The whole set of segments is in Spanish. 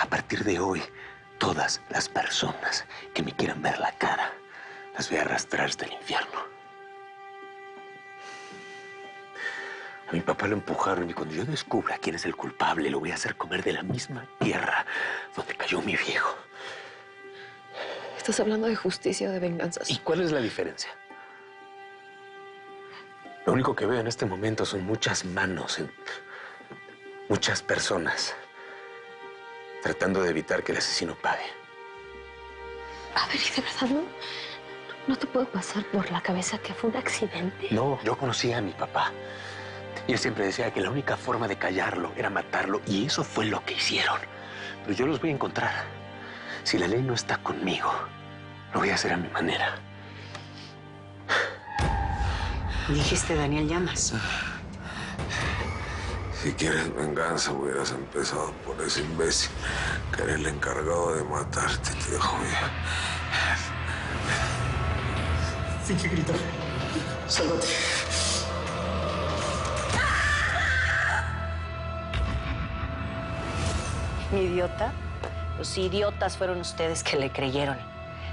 A partir de hoy, todas las personas que me quieran ver la cara, las voy a arrastrar hasta el infierno. A mi papá lo empujaron y cuando yo descubra quién es el culpable, lo voy a hacer comer de la misma tierra donde cayó mi viejo. ¿Estás hablando de justicia o de venganzas? ¿Y cuál es la diferencia? Lo único que veo en este momento son muchas manos, muchas personas tratando de evitar que el asesino pague. A ver, ¿y de verdad no te puede pasar por la cabeza que fue un accidente? No, yo conocía a mi papá. Y él siempre decía que la única forma de callarlo era matarlo. Y eso fue lo que hicieron. Pero yo los voy a encontrar. Si la ley no está conmigo, lo voy a hacer a mi manera. Dijiste Daniel Llamas. Si quieres venganza, hubieras empezado por ese imbécil que era el encargado de matarte, te dejo bien. Finge gritar. Sálvate. ¿Idiota? Los idiotas fueron ustedes que le creyeron.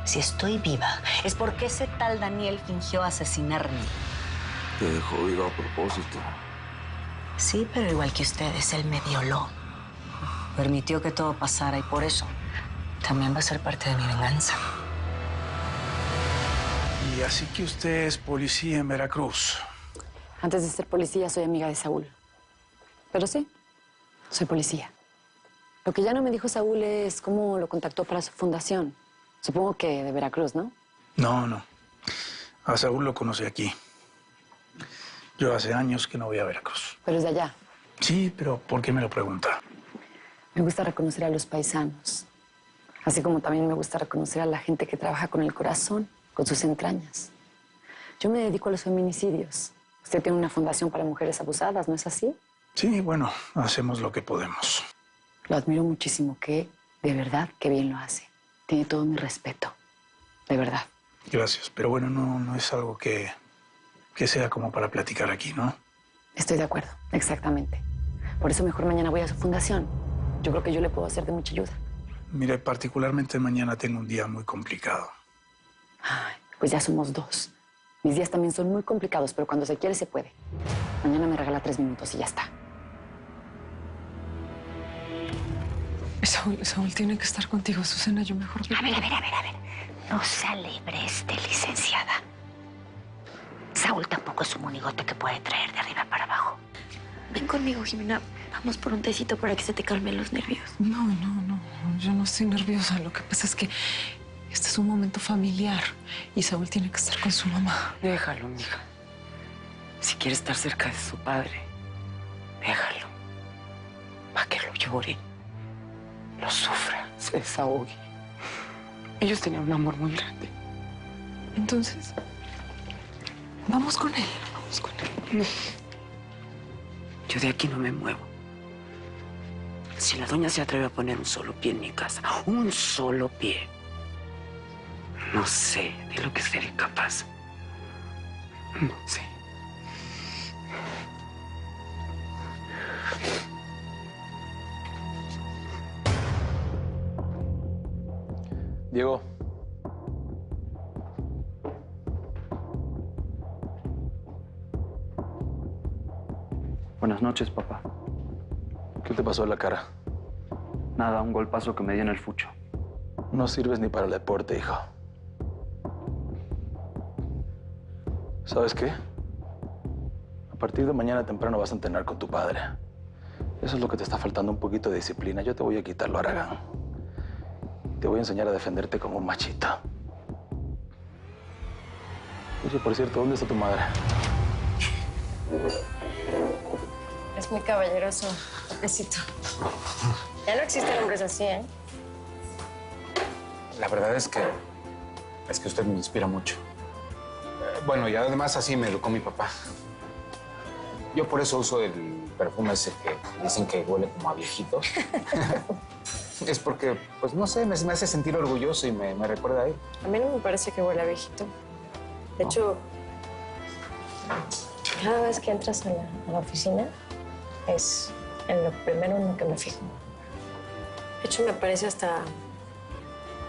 Si estoy viva, es porque ese tal Daniel fingió asesinarme. Te dejó viva a propósito. Sí, pero igual que ustedes, él me violó. Permitió que todo pasara y por eso también va a ser parte de mi venganza. Y así que usted es policía en Veracruz. Antes de ser policía, soy amiga de Saúl. Pero sí, soy policía. Lo que ya no me dijo Saúl es cómo lo contactó para su fundación. Supongo que de Veracruz, ¿no? No. A Saúl lo conocí aquí. Yo hace años que no voy a Veracruz. Pero es de allá. Sí, pero ¿por qué me lo pregunta? Me gusta reconocer a los paisanos. Así como también me gusta reconocer a la gente que trabaja con el corazón, con sus entrañas. Yo me dedico a los feminicidios. Usted tiene una fundación para mujeres abusadas, ¿no es así? Sí, bueno, hacemos lo que podemos. Lo admiro muchísimo, que de verdad, qué bien lo hace. Tiene todo mi respeto. De verdad. Gracias, pero bueno, no es algo que sea como para platicar aquí, ¿no? Estoy de acuerdo, exactamente. Por eso mejor mañana voy a su fundación. Yo creo que yo le puedo ser de mucha ayuda. Mire, particularmente mañana tengo un día muy complicado. Ay, pues ya somos dos. Mis días también son muy complicados, pero cuando se quiere, se puede. Mañana me regala 3 minutos y ya está. Saúl tiene que estar contigo, Susana. Yo mejor... A ver. No se alebreste, licenciada. Saúl tampoco es un monigote que puede traer de arriba para abajo. Ven conmigo, Jimena. Vamos por un tecito para que se te calmen los nervios. No. Yo no estoy nerviosa. Lo que pasa es que este es un momento familiar y Saúl tiene que estar con su mamá. Déjalo, mija. Si quiere estar cerca de su padre, déjalo. Para que lo llore, lo sufra, se desahogue. Ellos tenían un amor muy grande. Entonces, vamos con él. No. Yo de aquí no me muevo. Si la doña se atreve a poner un solo pie en mi casa, un solo pie, no sé de lo que seré capaz. No sé. Diego. Buenas noches, papá. ¿Qué te pasó en la cara? Nada, un golpazo que me dio en el fucho. No sirves ni para el deporte, hijo. ¿Sabes qué? A partir de mañana temprano vas a entrenar con tu padre. Eso es lo que te está faltando, un poquito de disciplina. Yo te voy a quitarlo, Aragán. Te voy a enseñar a defenderte como un machito. Oye, por cierto, ¿dónde está tu madre? Es muy caballeroso, besito. Ya no existen hombres así, ¿eh? La verdad es que usted me inspira mucho. Bueno, y además así me educó mi papá. Yo por eso uso el perfume ese que dicen que huele como a viejito. Es porque, pues no sé, me hace sentir orgulloso y me recuerda a él. A mí no me parece que huele a viejito. De hecho, cada vez que entras a la oficina, es en lo primero en lo que me fijo. De hecho, me parece hasta...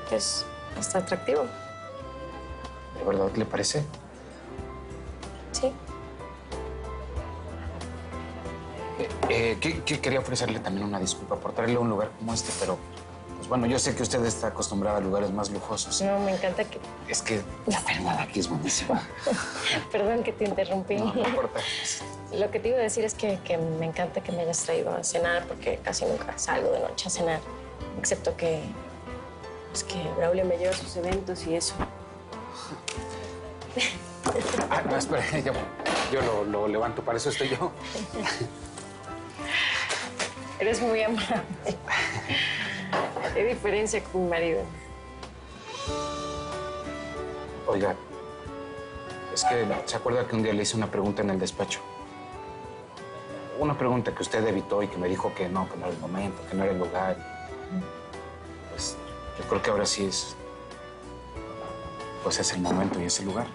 pues, hasta atractivo. ¿De verdad le parece? Sí. Quería ofrecerle también una disculpa por traerle a un lugar como este, pero... Pues bueno, yo sé que usted está acostumbrada a lugares más lujosos. No, me encanta que... Es que la verdad aquí es buenísima. Perdón que te interrumpí. No importa. Lo que te iba a decir es que me encanta que me hayas traído a cenar, porque casi nunca salgo de noche a cenar. Excepto que... es que Braulio me lleva a sus eventos y eso. Ah, no, espera, yo lo levanto, para eso estoy yo. Eres muy amable. Qué diferencia con mi marido. Oiga, es que ¿se acuerda que un día le hice una pregunta en el despacho? Una pregunta que usted evitó y que me dijo que no era el momento, que no era el lugar. Pues yo creo que ahora sí es... pues es el momento y es el lugar.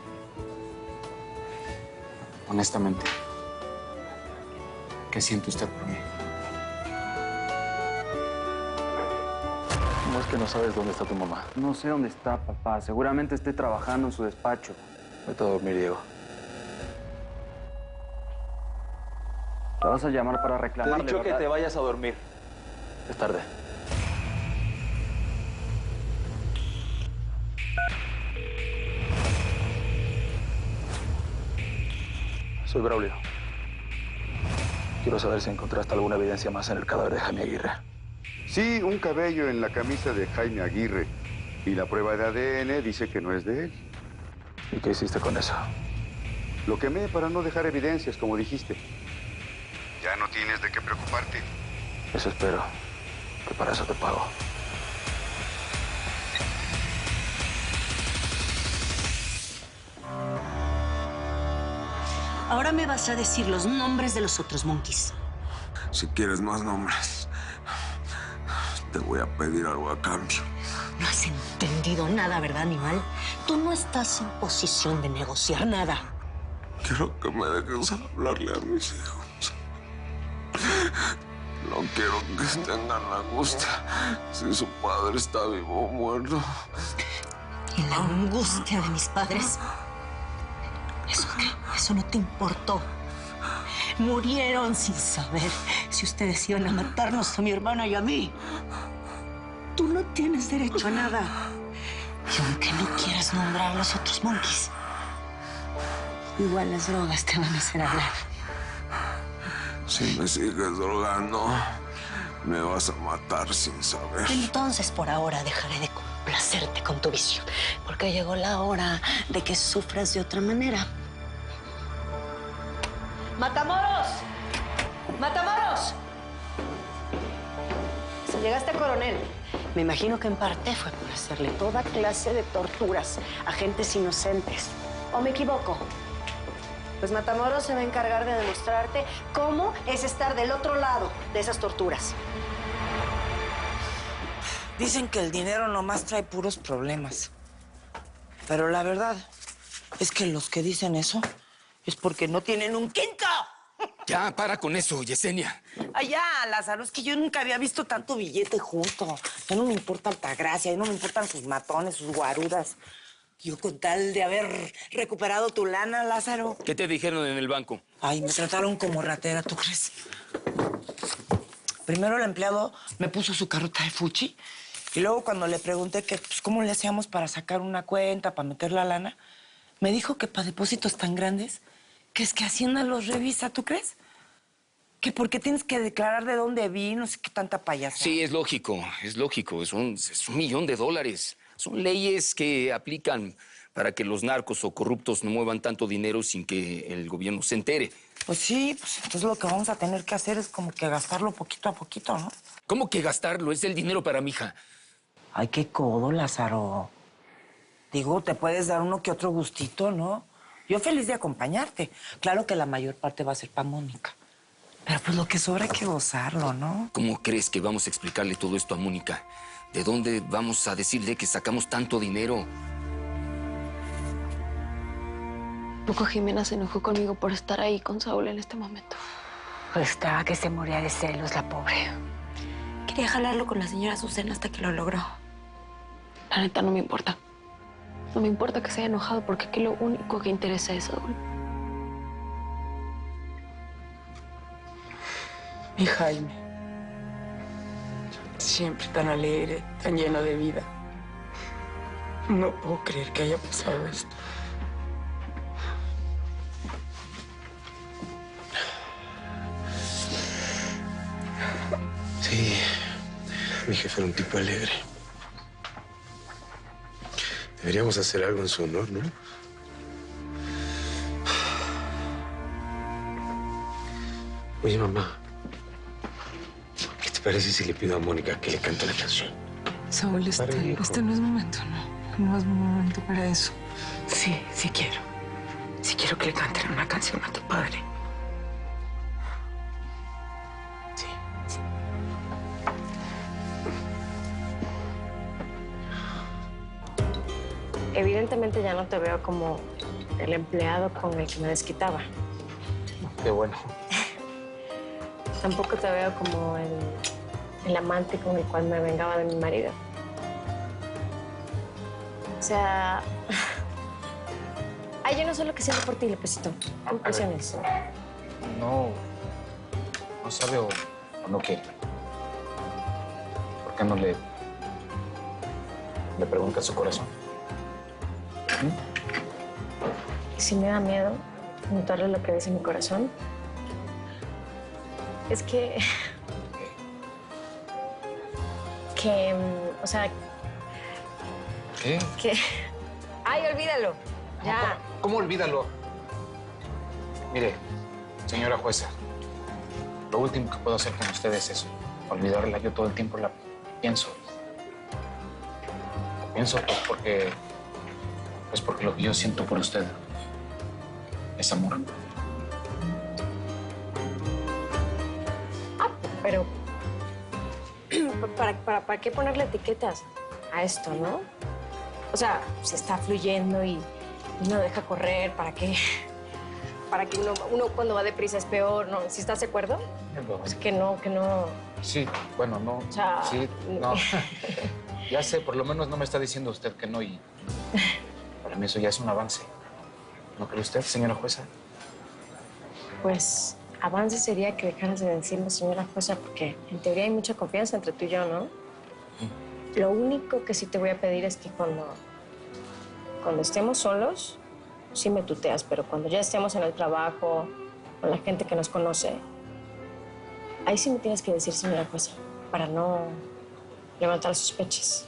Honestamente, ¿qué siente usted por mí? ¿Cómo es que no sabes dónde está tu mamá? No sé dónde está, papá. Seguramente esté trabajando en su despacho. Vete a dormir, Diego. ¿Te vas a llamar para Te he reclamarle, dicho verdad? que te vayas a dormir. Es tarde. Soy Braulio. Quiero saber si encontraste alguna evidencia más en el cadáver de Jaime Aguirre. Sí, un cabello en la camisa de Jaime Aguirre. Y la prueba de ADN dice que no es de él. ¿Y qué hiciste con eso? Lo quemé para no dejar evidencias, como dijiste. Ya no tienes de qué preocuparte. Eso espero. Que para eso te pago. Ahora me vas a decir los nombres de los otros monkeys. Si quieres más nombres, te voy a pedir algo a cambio. No has entendido nada, ¿verdad, animal? Tú no estás en posición de negociar nada. Quiero que me dejes hablarle a mis hijos. No quiero que tengan angustia si su padre está vivo o muerto. ¿Y la angustia de mis padres? ¿Eso qué? Eso no te importó. Murieron sin saber si ustedes iban a matarnos a mi hermana y a mí. Tú no tienes derecho a nada. Y aunque no quieras nombrar a los otros monkeys, igual las drogas te van a hacer hablar. Si me sigues drogando, me vas a matar sin saber. Entonces, por ahora, dejaré de complacerte con tu visión, porque llegó la hora de que sufras de otra manera. ¡Matamoros! ¡Matamoros! Si llegaste, coronel. Me imagino que en parte fue por hacerle toda clase de torturas a gentes inocentes. ¿O me equivoco? Pues Matamoros se va a encargar de demostrarte cómo es estar del otro lado de esas torturas. Dicen que el dinero nomás trae puros problemas. Pero la verdad es que los que dicen eso es porque no tienen un quinto. Ya, para con eso, Yesenia. Ay, ya, Lázaro, es que yo nunca había visto tanto billete junto. Ya no me importa Altagracia, ya no me importan sus matones, sus guarudas. Yo con tal de haber recuperado tu lana, Lázaro. ¿Qué te dijeron en el banco? Ay, me trataron como ratera, ¿tú crees? Primero el empleado me puso su carota de fuchi y luego cuando le pregunté que pues, cómo le hacíamos para sacar una cuenta, para meter la lana, me dijo que para depósitos tan grandes que es que Hacienda los revisa, ¿tú crees? Que porque tienes que declarar de dónde vi, no sé qué tanta payasada. Sí, es lógico, es lógico. Es $1 millón. Son leyes que aplican para que los narcos o corruptos no muevan tanto dinero sin que el gobierno se entere. Pues sí, pues entonces lo que vamos a tener que hacer es como que gastarlo poquito a poquito, ¿no? ¿Cómo que gastarlo? Es el dinero para mi hija. Ay, qué codo, Lázaro. Digo, te puedes dar uno que otro gustito, ¿no? Yo feliz de acompañarte. Claro que la mayor parte va a ser para Mónica. Pero pues lo que sobra hay que gozarlo, ¿no? ¿Cómo crees que vamos a explicarle todo esto a Mónica? ¿De dónde vamos a decirle que sacamos tanto dinero? Poco Jimena se enojó conmigo por estar ahí con Saúl en este momento. Pues estaba que se moría de celos, la pobre. Quería quería jalarlo con la señora Azucena hasta que lo logró. La neta, no me importa. No me importa que se haya enojado porque aquí lo único que interesa es Saúl. Mi Jaime. Siempre tan alegre, tan lleno de vida. No puedo creer que haya pasado esto. Sí, mi jefe era un tipo alegre. Deberíamos hacer algo en su honor, ¿no? Oye, mamá, ¿qué te parece si le pido a Mónica que le cante la canción? Saúl, este no es momento, no. No es momento para eso. Sí, sí quiero. Sí quiero que le canten una canción a tu padre. Evidentemente ya no te veo como el empleado con el que me desquitaba. Qué bueno. Tampoco te veo como el amante con el cual me vengaba de mi marido. O sea... Ay, yo no sé lo que siento por ti, Lepecito. No me presiones. No sabe o no quiere. ¿Por qué no le pregunta a su corazón? Y si me da miedo notarle lo que dice mi corazón, es que... o sea... ¿Qué? Que... Ay, olvídalo. Ya. ¿Cómo olvídalo? Mire, señora jueza, lo último que puedo hacer con usted es eso. Olvidarla. Yo todo el tiempo la pienso. Pienso porque lo que yo siento por usted es amor. Pero... ¿Para qué ponerle etiquetas a esto, no? O sea, se está fluyendo y uno deja correr. ¿Para qué? Para que uno cuando va deprisa es peor, ¿no? ¿Sí estás de acuerdo? Es que no... Sí, bueno, no. O sea... Sí, no. Ya sé, por lo menos no me está diciendo usted que no y... Para mí eso ya es un avance. ¿No cree usted, señora jueza? Pues avance sería que dejaras de decirme señora jueza porque en teoría hay mucha confianza entre tú y yo, ¿no? Lo único que sí te voy a pedir es que cuando estemos solos, sí me tuteas, pero cuando ya estemos en el trabajo, con la gente que nos conoce, ahí sí me tienes que decir señora jueza, para no levantar sospechas.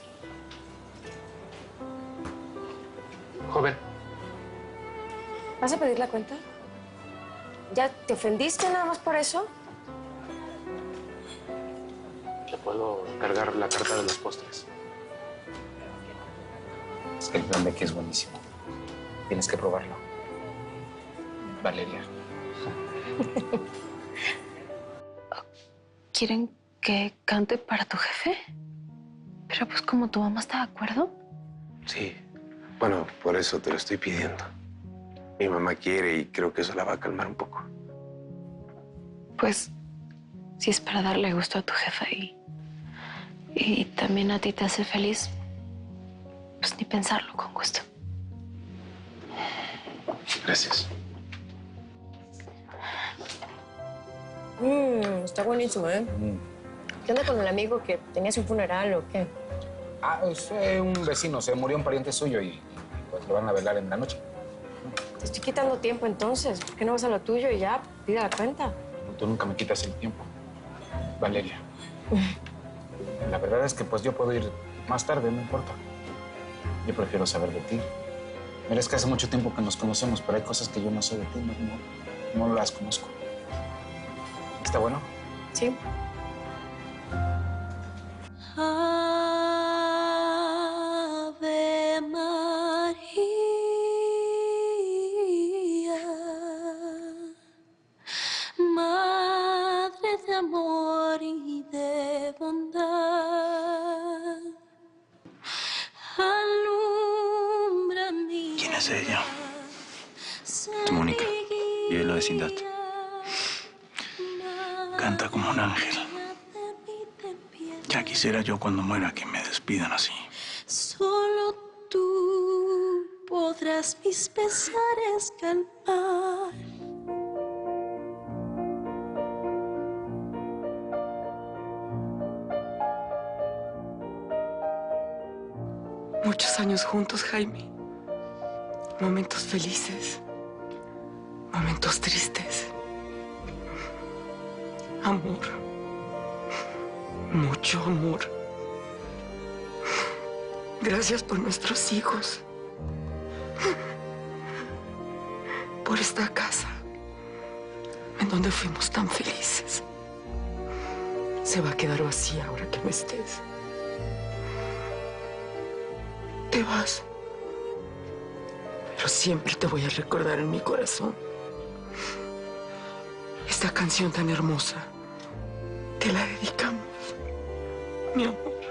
Joven. ¿Vas a pedir la cuenta? ¿Ya te ofendiste nada más por eso? ¿Le puedo cargar la carta de los postres? Es que el plan de aquí es buenísimo. Tienes que probarlo. Valeria. ¿Quieren que cante para tu jefe? Pero pues como tu mamá está de acuerdo. Sí. Bueno, por eso te lo estoy pidiendo. Mi mamá quiere y creo que eso la va a calmar un poco. Pues si es para darle gusto a tu jefa y también a ti te hace feliz, pues ni pensarlo, con gusto. Gracias. Está buenísimo, ¿eh? ¿Qué onda con el amigo que tenías un funeral o qué? Ah, es un vecino. Se murió un pariente suyo y pues lo van a velar en la noche. Te estoy quitando tiempo entonces. ¿Por qué no vas a lo tuyo y ya pide la cuenta? Tú nunca me quitas el tiempo, Valeria. La verdad es que pues yo puedo ir más tarde, no importa. Yo prefiero saber de ti. Mira, es que hace mucho tiempo que nos conocemos, pero hay cosas que yo no sé de ti, no las conozco. ¿Está bueno? Sí. Ave María, Madre de amor y de bondad, alumbra mi... ¿Quién es ella? Es Mónica, vive en la vecindad. Canta como un ángel. Ya quisiera yo cuando muera que me despidan así. Solo tú podrás mis pesares calmar. Muchos años juntos, Jaime. Momentos felices, momentos tristes. Amor. Mucho amor. Gracias por nuestros hijos. Por esta casa en donde fuimos tan felices. Se va a quedar vacía ahora que no estés. Te vas. Pero siempre te voy a recordar en mi corazón. Esta canción tan hermosa te la dedicamos, mi amor.